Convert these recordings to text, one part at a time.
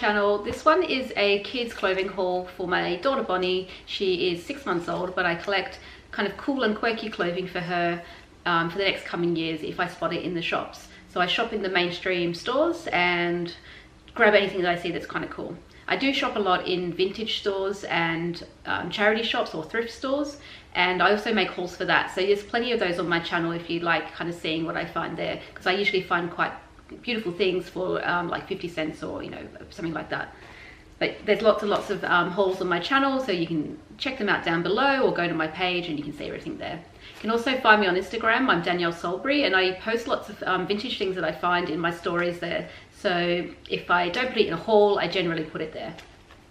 channel. This one is a kids clothing haul for my daughter Bonnie. She is 6 months old, but I collect kind of cool and quirky clothing for her for the next coming years if I spot it in the shops. So I shop in the mainstream stores and grab anything that I see that's kind of cool. I do shop a lot in vintage stores and charity shops or thrift stores, and I also make hauls for that. So there's plenty of those on my channel if you like kind of seeing what I find there, because I usually find quite beautiful things for like 50 cents or, you know, something like that. But there's lots and lots of hauls on my channel, so you can check them out down below or go to my page and you can see everything there. You can also find me on Instagram. I'm Danielle Sulbury, and I post lots of vintage things that I find in my stories there. So if I don't put it in a haul, I generally put it there.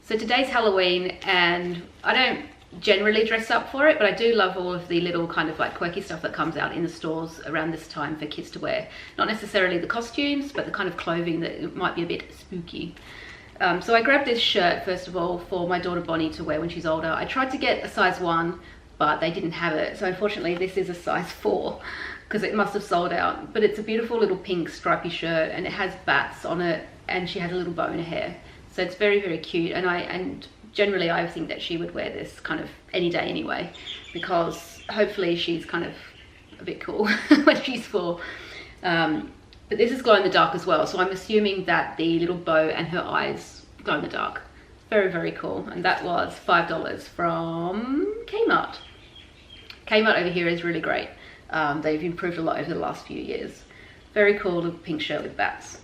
So today's Halloween, and I don't generally dress up for it, but I do love all of the little kind of like quirky stuff that comes out in the stores around this time for kids to wear. Not necessarily the costumes, but the kind of clothing that might be a bit spooky. So I grabbed this shirt first of all for my daughter Bonnie to wear when she's older. I tried to get a size 1, but they didn't have it. So unfortunately this is a size 4 because it must have sold out. But it's a beautiful little pink stripy shirt and it has bats on it, and she had a little bow in her hair. So it's very, very cute, and generally I think that she would wear this kind of any day anyway, because hopefully she's kind of a bit cool when she's 4. But this is glow in the dark as well, so I'm assuming that the little bow and her eyes glow in the dark. Very, very cool. And that was $5 from Kmart. Kmart over here is really great. They've improved a lot over the last few years. Very cool little pink shirt with bats.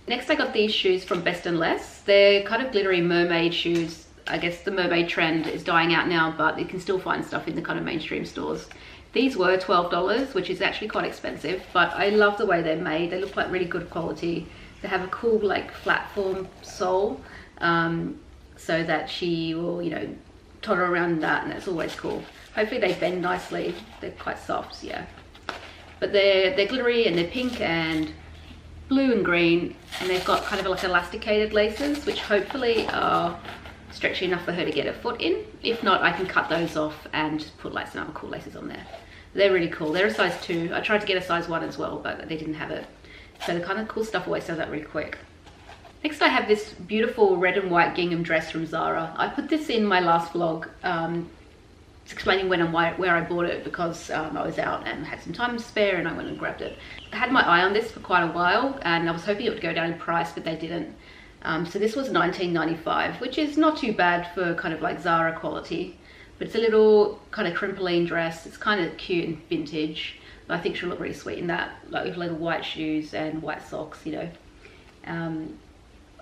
Next I got these shoes from Best & Less. They're kind of glittery mermaid shoes. I guess the mermaid trend is dying out now, but you can still find stuff in the kind of mainstream stores. These were $12, which is actually quite expensive, but I love the way they're made. They look like really good quality. They have a cool like flat form sole, so that she will, you know, toddle around in that, and that's always cool. Hopefully they bend nicely. They're quite soft, yeah. But they're glittery and they're pink and blue and green, and they've got kind of like elasticated laces, which hopefully are stretchy enough for her to get her foot in. If not, I can cut those off and just put like some other cool laces on there. They're really cool. They're a size 2. I tried to get a size 1 as well, but they didn't have it. So the kind of cool stuff always sells out really quick. Next I have this beautiful red and white gingham dress from Zara. I put this in my last vlog, explaining when and where I bought it, because I was out and had some time to spare and I went and grabbed it. I had my eye on this for quite a while and I was hoping it would go down in price, but they didn't. So this was $19.95, which is not too bad for kind of like Zara quality, but it's a little kind of crimpline dress. It's kind of cute and vintage, but I think she'll look really sweet in that, like with little white shoes and white socks, you know.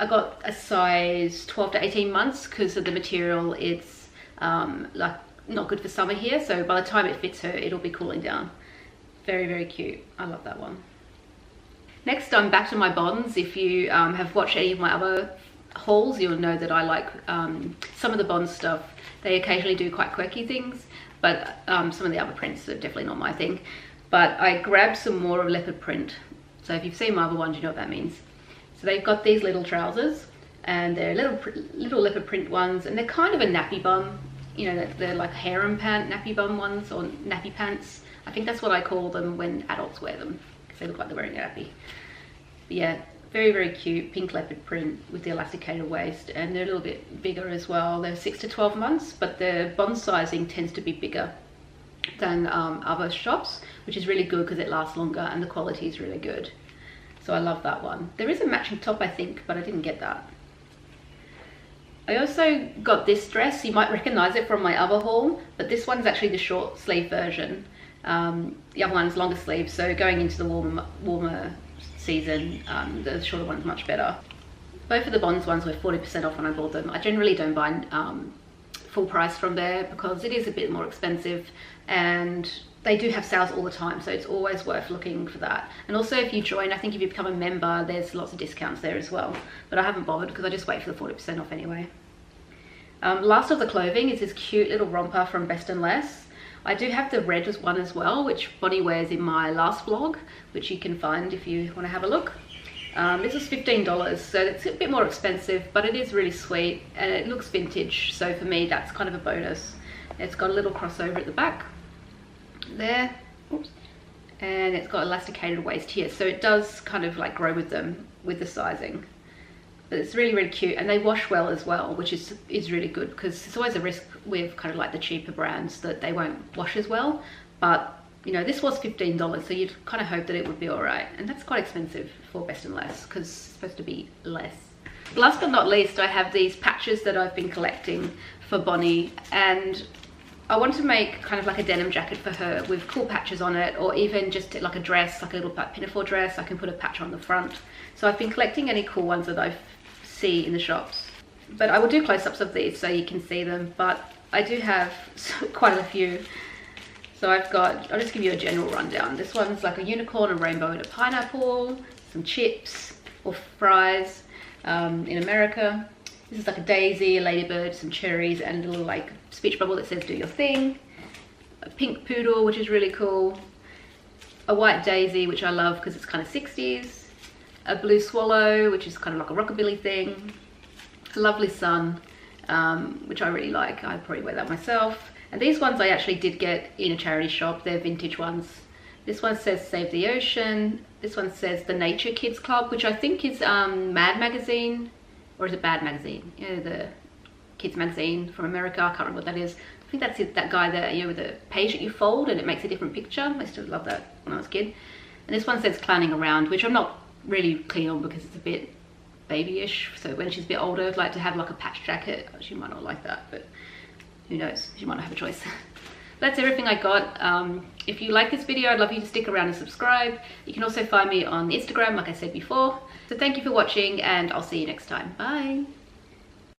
I got a size 12 to 18 months because of the material. It's like not good for summer here, so by the time it fits her, it'll be cooling down. Very, very cute. I love that one. Next, I'm back to my bonds. If you have watched any of my other hauls, you'll know that I like some of the bond stuff. They occasionally do quite quirky things, but some of the other prints are definitely not my thing. But I grabbed some more of leopard print. So if you've seen my other ones, you know what that means. So they've got these little trousers, and they're little leopard print ones, and they're kind of a nappy bum. You know, they're like harem pant nappy bum ones, or nappy pants. I think that's what I call them when adults wear them, because they look like they're wearing a nappy. But yeah, very, very cute pink leopard print with the elasticated waist, and they're a little bit bigger as well. They're 6 to 12 months, but the bond sizing tends to be bigger than other shops, which is really good because it lasts longer and the quality is really good. So I love that one. There is a matching top, I think, but I didn't get that. I also got this dress. You might recognize it from my other haul, but this one's actually the short sleeve version. The other one's longer sleeve, so going into the warmer season, the shorter one's much better. Both of the Bonds ones were 40% off when I bought them. I generally don't buy full price from there because it is a bit more expensive, and they do have sales all the time, so it's always worth looking for that. And also if you join, I think if you become a member, there's lots of discounts there as well, but I haven't bothered because I just wait for the 40% off anyway. Last of the clothing is this cute little romper from Best & Less. I do have the red one as well, which Bonnie wears in my last vlog, which you can find if you want to have a look. This was $15, so it's a bit more expensive, but it is really sweet and it looks vintage, so for me that's kind of a bonus. It's got a little crossover at the back there. Oops. And it's got elasticated waist here, so it does kind of like grow with them with the sizing. But it's really, really cute, and they wash well as well, which is really good, because it's always a risk with kind of like the cheaper brands that they won't wash as well. But you know, this was $15, so you'd kind of hope that it would be all right, and that's quite expensive for Best and Less because it's supposed to be less. Last but not least, I have these patches that I've been collecting for Bonnie, and I want to make kind of like a denim jacket for her with cool patches on it, or even just like a dress, like a little pinafore dress. I can put a patch on the front. So I've been collecting any cool ones that I see in the shops. But I will do close-ups of these so you can see them, but I do have quite a few. So I'll just give you a general rundown. This one's like a unicorn, a rainbow, and a pineapple, some chips or fries in America. This is like a daisy, a ladybird, some cherries, and a little like speech bubble that says do your thing. A pink poodle, which is really cool. A white daisy, which I love because it's kind of 60s. A blue swallow, which is kind of like a rockabilly thing. A lovely sun, which I really like. I'd probably wear that myself. And these ones I actually did get in a charity shop. They're vintage ones. This one says Save the Ocean. This one says the Nature Kids Club, which I think is Mad Magazine. Or is it Bad Magazine? You know, the kids magazine from America. I can't remember what that is. I think that's it, that guy there, you know, with the page that you fold and it makes a different picture. I used to love that when I was a kid. And this one says Clowning Around, which I'm not really keen on because it's a bit babyish. So when she's a bit older, I'd like to have like a patch jacket. She might not like that, but who knows? She might not have a choice. That's everything I got. If you like this video, I'd love you to stick around and subscribe. You can also find me on Instagram, like I said before. So thank you for watching, and I'll see you next time. Bye.